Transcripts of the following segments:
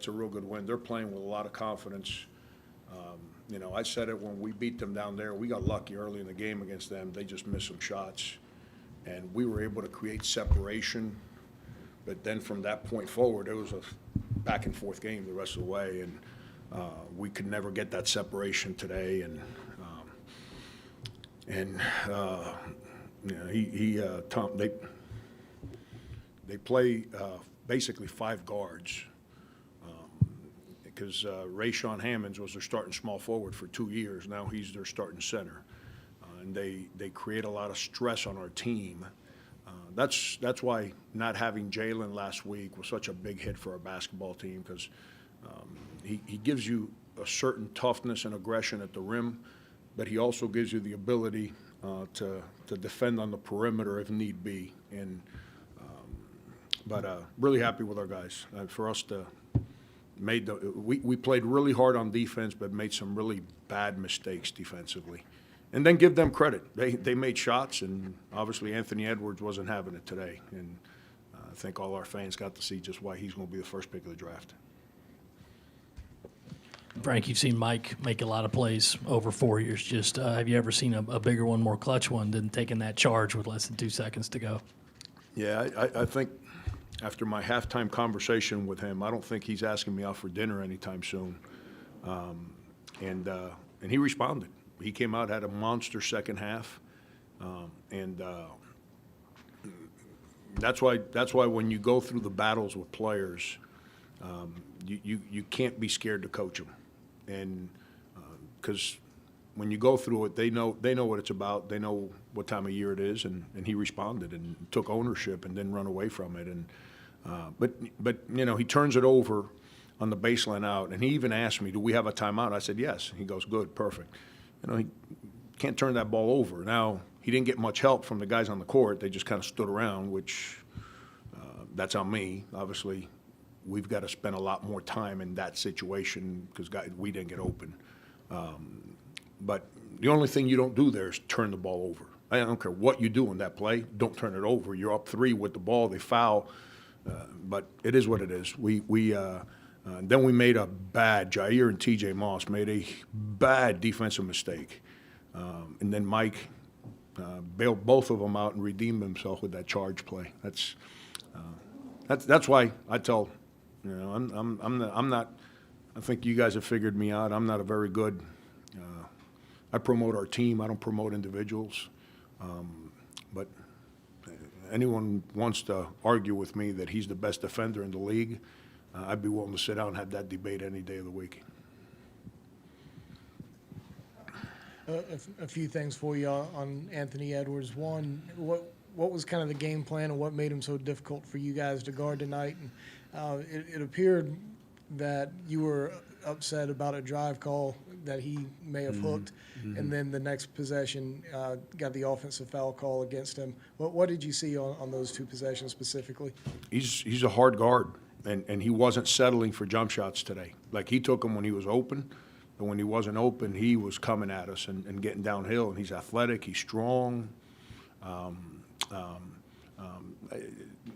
It's a real good win. They're playing with a lot of confidence. I said it when we beat them down there. We got lucky early in the game against them. They just missed some shots, and we were able to create separation. But then from that point forward, it was a back-and-forth game the rest of the way, and we could never get that separation today. Tom, they play basically five guards. Because Rayshawn Hammonds was their starting small forward for 2 years. Now he's their starting center. And they create a lot of stress on our team. That's why not having Jalen last week was such a big hit for our basketball team, because he gives you a certain toughness and aggression at the rim, but he also gives you the ability to defend on the perimeter if need be. But really happy with our guys. For us to we played really hard on defense, but made some really bad mistakes defensively. And then give them credit. They made shots, and obviously Anthony Edwards wasn't having it today. And I think all our fans got to see just why he's going to be the first pick of the draft. Frank, you've seen Mike make a lot of plays over 4 years. Just have you ever seen a bigger one, more clutch one than taking that charge with less than 2 seconds to go? Yeah, I think after my halftime conversation with him, I don't think he's asking me out for dinner anytime soon. And he responded. He came out, had a monster second half, and that's why when you go through the battles with players, you can't be scared to coach them, and because when you go through it, they know what it's about. They know what time of year it is, and he responded and took ownership and didn't run away from it. And but he turns it over on the baseline out, and he even asked me, "Do we have a timeout?" I said, "Yes." He goes, "Good, perfect." He can't turn that ball over. Now, he didn't get much help from the guys on the court. They just kind of stood around, which that's on me. Obviously, we've got to spend a lot more time in that situation because we didn't get open. But the only thing you don't do there is turn the ball over. I don't care what you do in that play. Don't turn it over. You're up 3 with the ball. They foul. But it is what it is. Then we made a bad, Jair and TJ Moss made a bad defensive mistake. And then Mike bailed both of them out and redeemed himself with that charge play. That's why I tell, I'm not, I think you guys have figured me out. I'm not a very good, I promote our team. I don't promote individuals. But anyone wants to argue with me that he's the best defender in the league, I'd be willing to sit down and have that debate any day of the week. A few things for you on Anthony Edwards. One, what was kind of the game plan and what made him so difficult for you guys to guard tonight? And it appeared that you were upset about a drive call that he may have hooked, and then the next possession got the offensive foul call against him. What did you see on those 2 possessions specifically? He's a hard guard, and he wasn't settling for jump shots today. Like, he took them when he was open, and when he wasn't open, he was coming at us and getting downhill. And he's athletic, he's strong.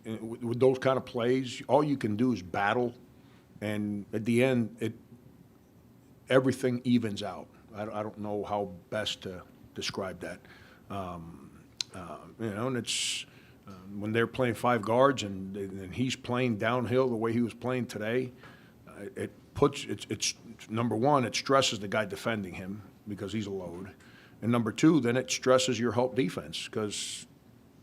With those kind of plays, all you can do is battle, and at the end, everything evens out. I don't know how best to describe that. And it's when they're playing 5 guards and he's playing downhill the way he was playing today, it's number one, it stresses the guy defending him because he's a load, and number 2, then it stresses your help defense, because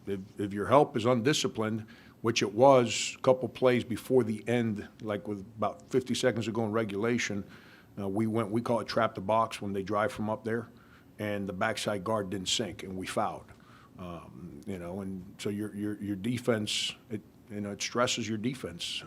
if your help is undisciplined, which it was a couple plays before the end, like with about 50 seconds to go in regulation. We call it trap the box when they drive from up there, and the backside guard didn't sink, and we fouled. And so your defense, it stresses your defense.